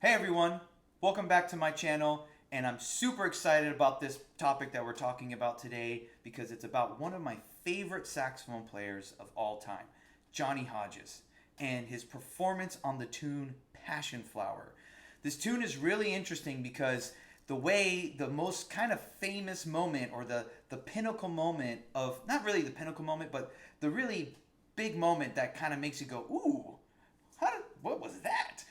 Hey everyone, welcome back to my channel, and I'm super excited about this topic that we're talking about today because it's about one of my favorite saxophone players of all time, Johnny Hodges, and his performance on the tune Passion Flower. This tune is really interesting because the most kind of famous moment, or the pinnacle moment of, not really the pinnacle moment, but the really big moment that kind of makes you go, ooh, what was that?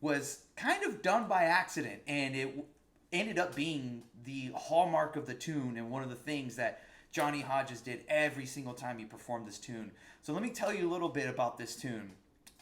Was kind of done by accident, and it ended up being the hallmark of the tune and one of the things that Johnny Hodges did every single time he performed this tune. So let me tell you a little bit about this tune.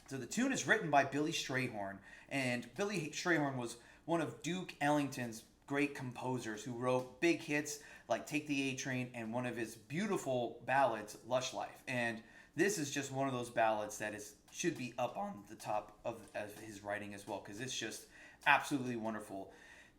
So the tune is written by Billy Strayhorn, and Billy Strayhorn was one of Duke Ellington's great composers who wrote big hits like Take the A Train and one of his beautiful ballads, Lush Life. And this is just one of those ballads that should be up on the top of his writing as well, because it's just absolutely wonderful.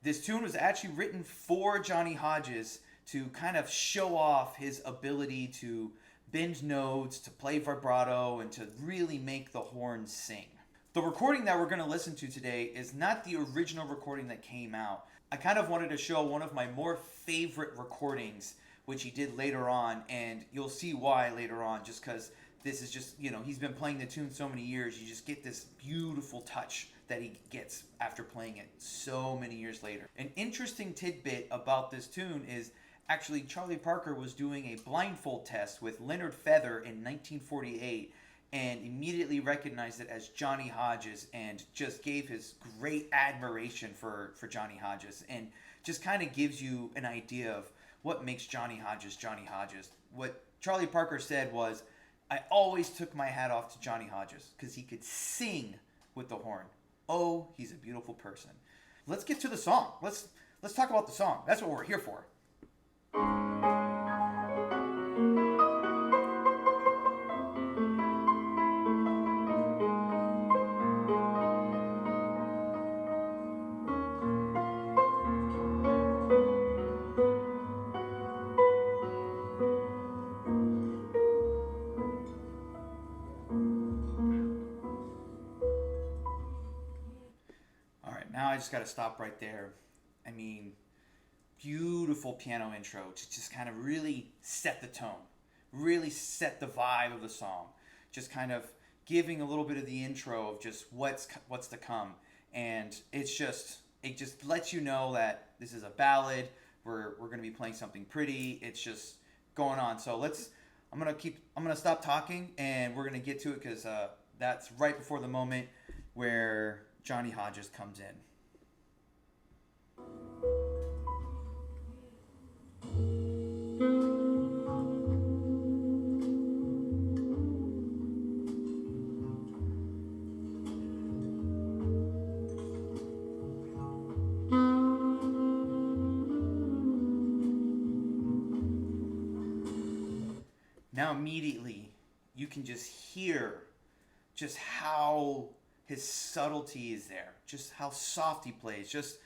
This tune was actually written for Johnny Hodges to kind of show off his ability to bend notes, to play vibrato, and to really make the horns sing. The recording that we're going to listen to today is not the original recording that came out. I kind of wanted to show one of my more favorite recordings, which he did later on, and you'll see why later on, just because this is just, he's been playing the tune so many years, you just get this beautiful touch that he gets after playing it so many years later. An interesting tidbit about this tune is actually Charlie Parker was doing a blindfold test with Leonard Feather in 1948 and immediately recognized it as Johnny Hodges and just gave his great admiration for Johnny Hodges, and just kind of gives you an idea of what makes Johnny Hodges Johnny Hodges. What Charlie Parker said was, I always took my hat off to Johnny Hodges because he could sing with the horn. Oh, he's a beautiful person. Let's get to the song. Let's talk about the song. That's what we're here for. All right, now I just got to stop right there. I mean, beautiful piano intro to just kind of really set the tone, really set the vibe of the song. Just kind of giving a little bit of the intro of just what's to come, and it just lets you know that this is a ballad. We're gonna be playing something pretty. It's just going on. So I'm gonna stop talking, and we're gonna get to it because that's right before the moment where Johnny Hodges comes in. Now immediately you can just hear just how his subtlety is there, just how soft he plays, just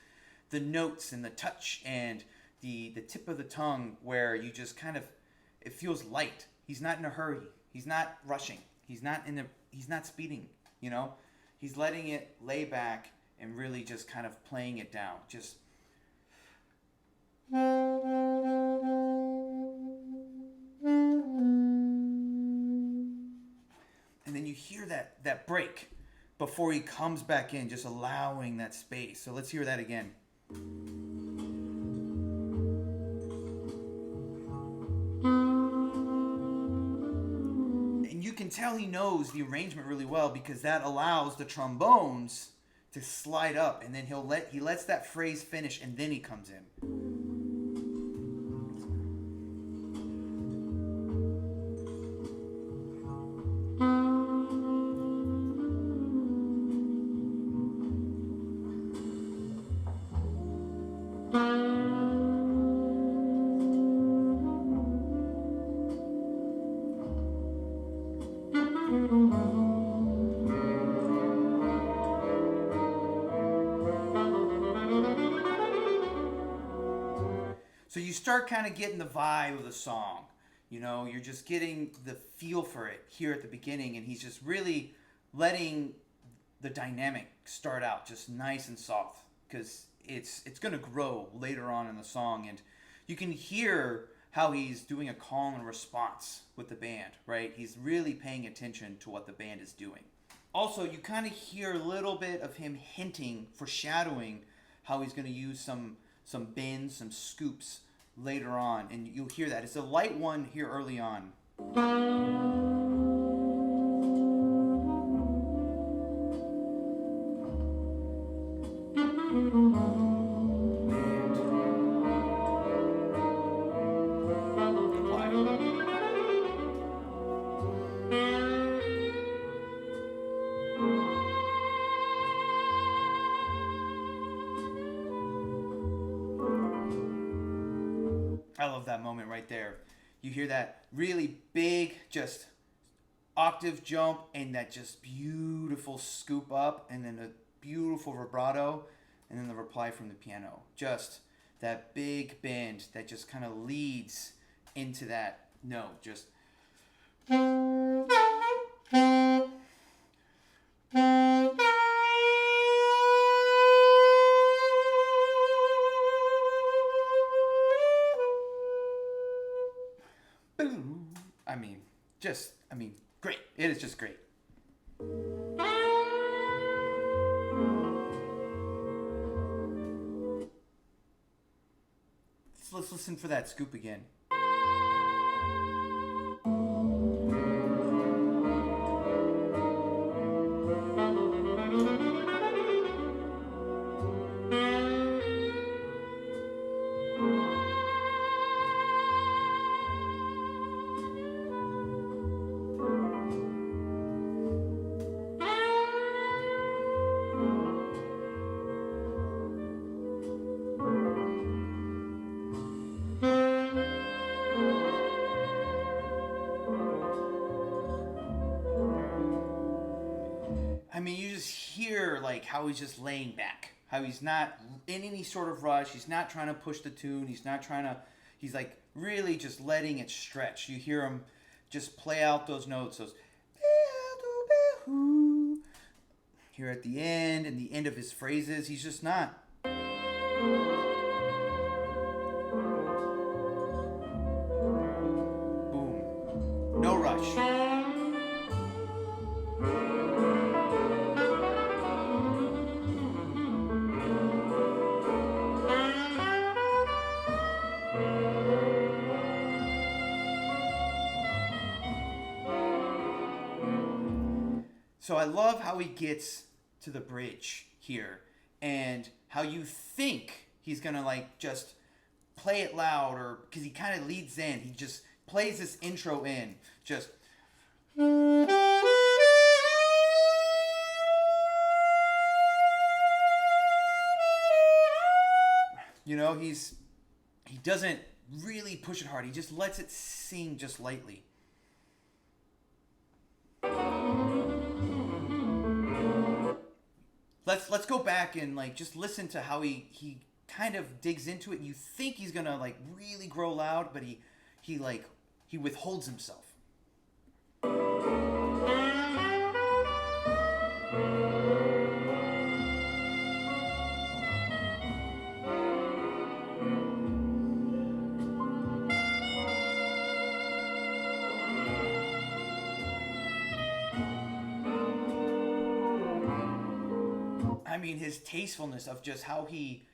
the notes and the touch and the tip of the tongue, where you just kind of, it feels light. He's not in a hurry. He's not rushing. He's not speeding, He's letting it lay back and really just kind of playing it down. Just and then you hear that break before he comes back in, just allowing that space. So let's hear that again. And you can tell he knows the arrangement really well because that allows the trombones to slide up, and then he lets that phrase finish, and then he comes in. So you start kind of getting the vibe of the song. You're just getting the feel for it here at the beginning, and he's just really letting the dynamic start out just nice and soft, because it's going to grow later on in the song, and you can hear how he's doing a call and response with the band, right? He's really paying attention to what the band is doing. Also, you kind of hear a little bit of him hinting, foreshadowing how he's going to use some bends, some scoops later on, and you'll hear that. It's a light one here early on. I love that moment right there. You hear that really big, just octave jump, and that just beautiful scoop up, and then a beautiful vibrato, and then the reply from the piano. Just that big bend that just kind of leads into that note. Just great. It is just great. So let's listen for that scoop again. I mean, you just hear like how he's just laying back, how he's not in any sort of rush. He's not trying to push the tune. He's like really just letting it stretch. You hear him just play out those notes, those here at the end and the end of his phrases. He's just not. Boom. No rush. So I love how he gets to the bridge here, and how you think he's gonna like just play it loud, or because he kind of leads in, he just plays this intro in, just he doesn't really push it hard. He just lets it sing just lightly. Let's go back and like just listen to how he kind of digs into it. You think he's gonna like really grow loud, but he withholds himself. I mean, his tastefulness of just how he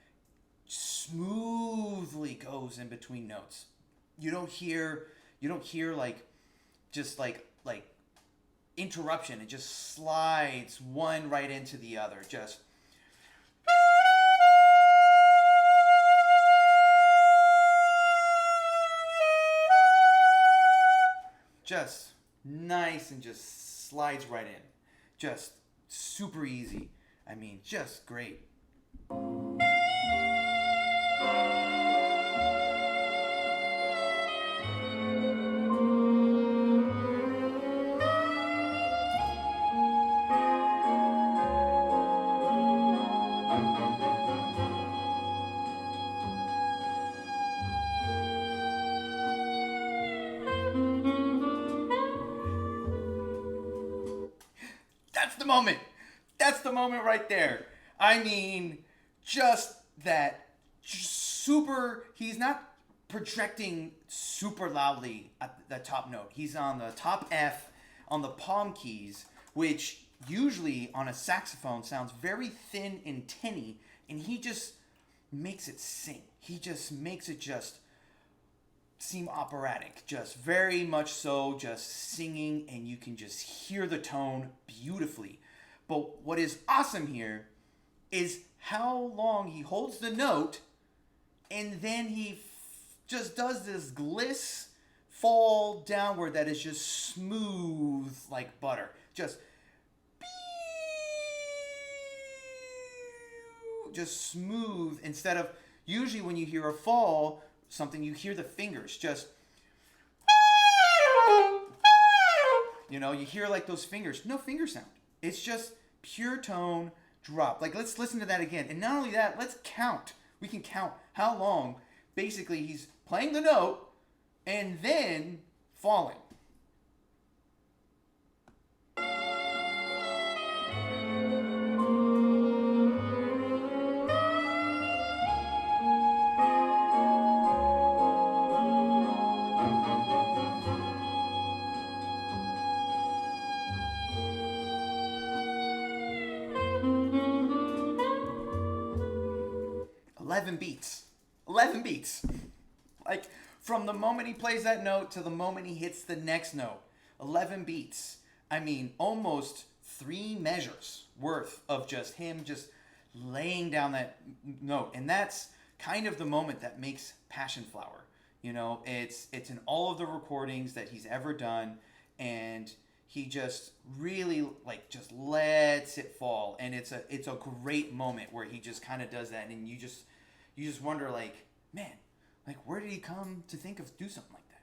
smoothly goes in between notes. You don't hear like just like interruption. It just slides one right into the other. Just nice, and just slides right in. Just super easy. I mean, just great. That's the moment. That's the moment right there. I mean, just that super, he's not projecting super loudly at the top note. He's on the top F on the palm keys, which usually on a saxophone sounds very thin and tinny, and he just makes it sing. He just makes it just seem operatic, just very much so, just singing, and you can just hear the tone beautifully. But what is awesome here is how long he holds the note, and then he just does this gliss fall downward that is just smooth like butter. Just smooth, instead of usually when you hear a fall, something you hear the fingers just, you hear like those fingers. No finger sound. It's just pure tone drop. Like, let's listen to that again. And not only that, let's count. We can count how long basically he's playing the note and then falling. Beats. 11 beats. Like, from the moment he plays that note to the moment he hits the next note. 11 beats. I mean, almost 3 measures worth of just him just laying down that note. And that's kind of the moment that makes Passion Flower. It's in all of the recordings that he's ever done, and he just really just lets it fall. And it's a great moment where he just kind of does that, and you just wonder, man, where did he come to think of do something like that?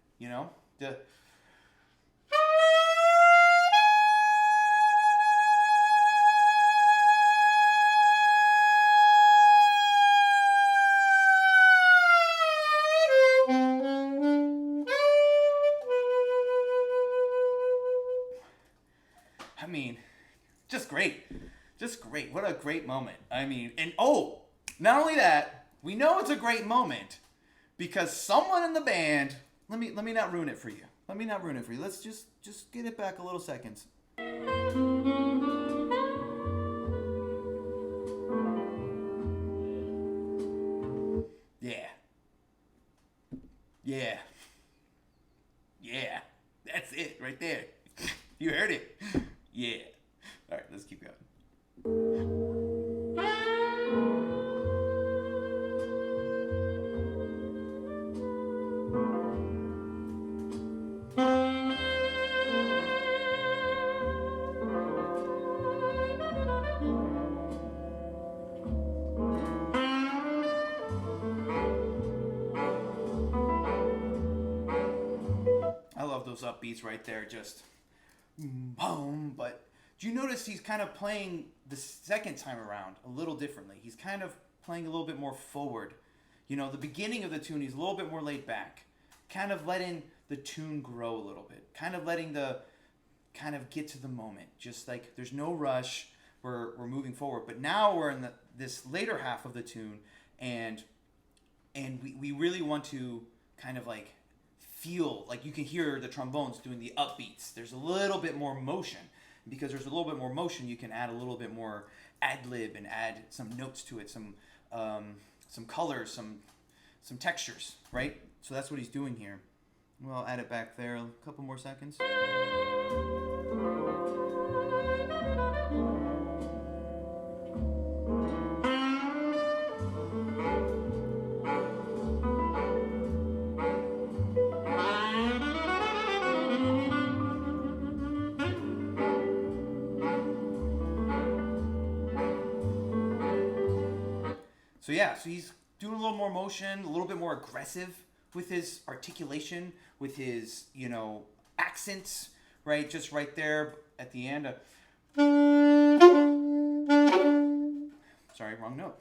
I mean, just great. What a great moment. I mean, and not only that, we know it's a great moment because someone in the band, let me not ruin it for you. Let's just get it back a little seconds. Yeah. That's it right there. You heard it. Yeah. All right, let's keep going. Those upbeats right there, just boom. But do you notice he's kind of playing the second time around a little differently? He's kind of playing a little bit more forward. The beginning of the tune, he's a little bit more laid back, kind of letting the tune grow a little bit, kind of letting the kind of get to the moment. Just like there's no rush, we're moving forward. But now we're in this later half of the tune, and we really want to kind of feel like you can hear the trombones doing the upbeats. There's a little bit more motion. Because there's a little bit more motion, you can add a little bit more ad-lib and add some notes to it, some colors, some textures, right? So that's what he's doing here. Well, I'll add it back there a couple more seconds. So he's doing a little more motion, a little bit more aggressive with his articulation, with his, accents, right? Just right there at the end. Sorry, wrong note.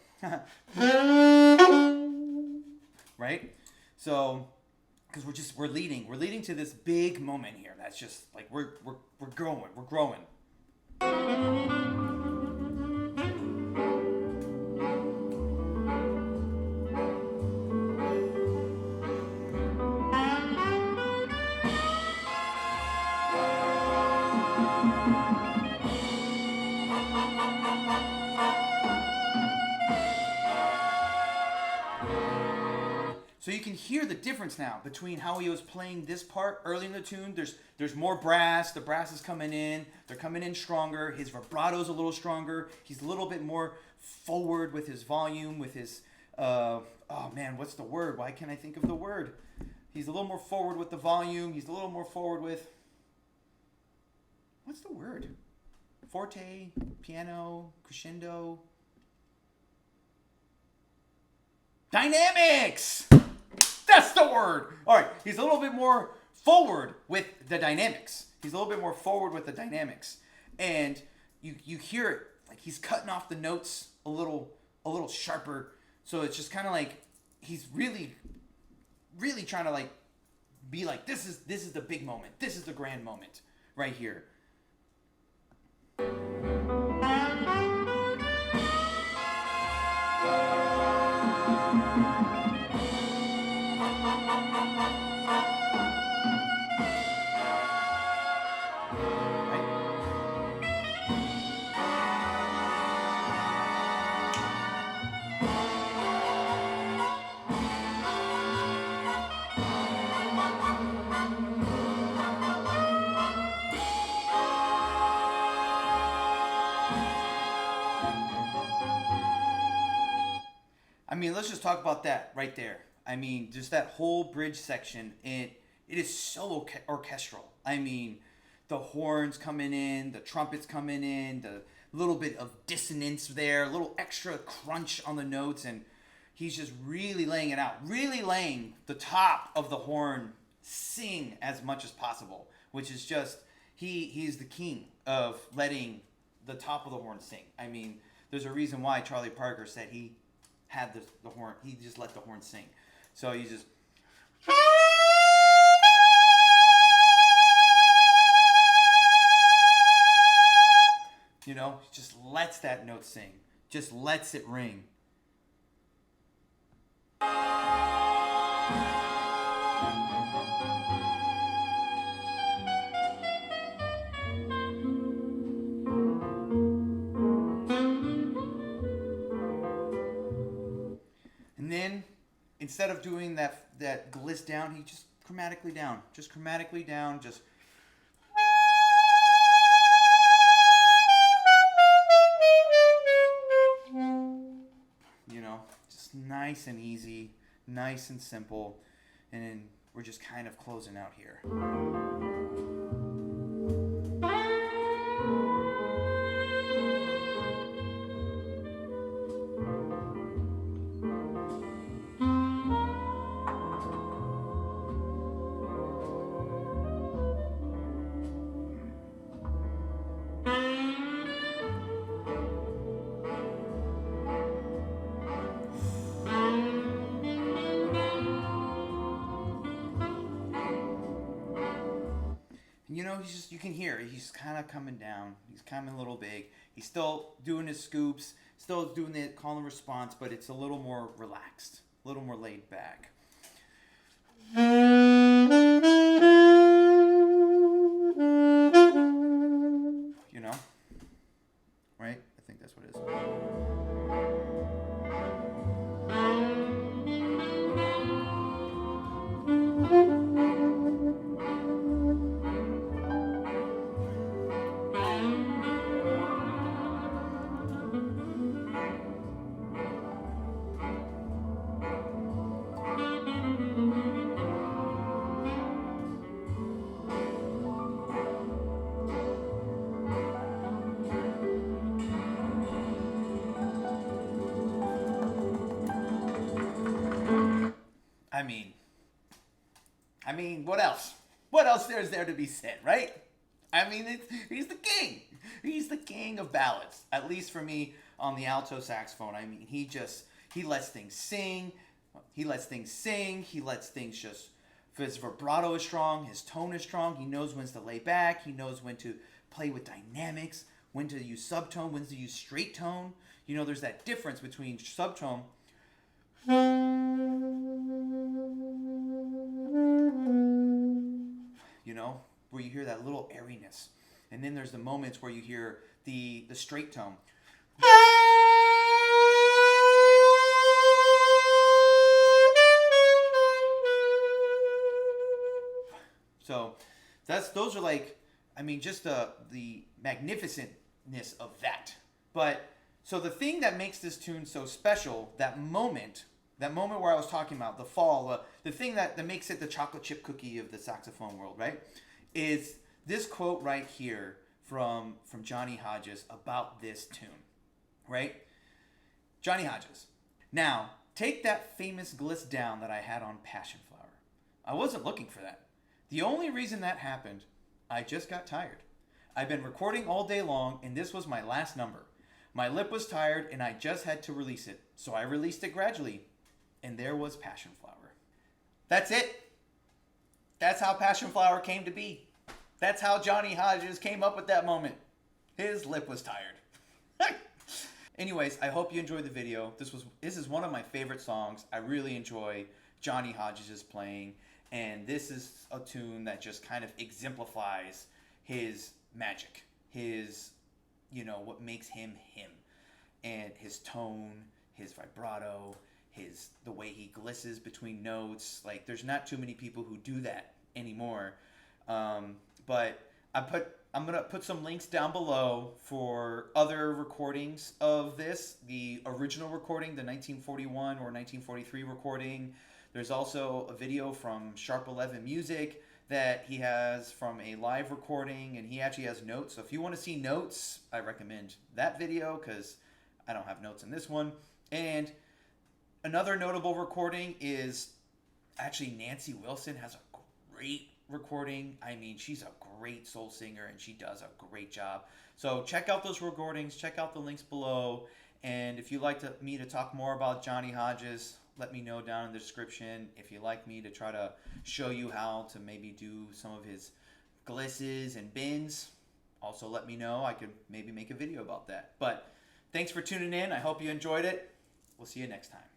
Right? So, because we're leading to this big moment here. That's just we're growing. So you can hear the difference now between how he was playing this part early in the tune. There's more brass. The brass is coming in. They're coming in stronger. His vibrato's a little stronger. He's a little bit more forward with his volume, with his oh man, what's the word? Why can't I think of the word? He's a little more forward with the volume. He's a little more forward with, what's the word? Forte, piano, crescendo. Dynamics! That's the word! All right, he's a little bit more forward with the dynamics. He's a little bit more forward with the dynamics. And you hear it, like he's cutting off the notes a little sharper. So it's just kind of like he's really trying to like be like, this is the big moment. This is the grand moment right here. I mean, let's just talk about that right there. I mean, just that whole bridge section, it is so orchestral. I mean, the horns coming in, the trumpets coming in, the little bit of dissonance there, a little extra crunch on the notes, and he's just really laying it out, really laying the top of the horn sing as much as possible, which is just, he's the king of letting the top of the horn sing. I mean, there's a reason why Charlie Parker said he had the horn, he just let the horn sing. So he just, you know, just lets that note sing, just lets it ring. And then, instead of doing that gliss down, he just chromatically down, just, you know, just nice and easy, nice and simple, and then we're just kind of closing out here. You know, you can hear he's kind of coming down. He's coming a little big. He's still doing his scoops, still doing the call and response, but it's a little more relaxed, a little more laid back. You know? Right? I think that's what it is. I mean, what else? What else is there to be said, right? I mean, he's the king. He's the king of ballads, at least for me on the alto saxophone. I mean, he lets things sing. He lets things sing. He lets things just, his vibrato is strong. His tone is strong. He knows when to lay back. He knows when to play with dynamics, when to use subtone, when to use straight tone. You know, there's that difference between subtone you know, where you hear that little airiness. And then there's the moments where you hear the straight tone. those are like, I mean, just the magnificentness of that. But so the thing that makes this tune so special, that moment where I was talking about, the fall, the thing that makes it the chocolate chip cookie of the saxophone world, right, is this quote right here from Johnny Hodges about this tune, right? Johnny Hodges. Now, take that famous gliss down that I had on Passion Flower. I wasn't looking for that. The only reason that happened, I just got tired. I've been recording all day long, and this was my last number. My lip was tired, and I just had to release it. So I released it gradually, and there was Passion Flower. That's it. That's how Passion Flower came to be. That's how Johnny Hodges came up with that moment. His lip was tired. Anyways, I hope you enjoyed the video. This is one of my favorite songs. I really enjoy Johnny Hodges' playing, and this is a tune that just kind of exemplifies his magic, his, what makes him him, and his tone, his vibrato, the way he glisses between notes. Like, there's not too many people who do that anymore. But I'm gonna put some links down below for other recordings of this. The original recording, the 1941 or 1943 recording. There's also a video from Sharp 11 Music that he has from a live recording, and he actually has notes. So if you want to see notes, I recommend that video because I don't have notes in this one. And another notable recording is actually Nancy Wilson has a great recording. I mean, she's a great soul singer, and she does a great job. So check out those recordings. Check out the links below. And if you'd like me to talk more about Johnny Hodges, let me know down in the description. If you'd like me to try to show you how to maybe do some of his glisses and bends, also let me know. I could maybe make a video about that. But thanks for tuning in. I hope you enjoyed it. We'll see you next time.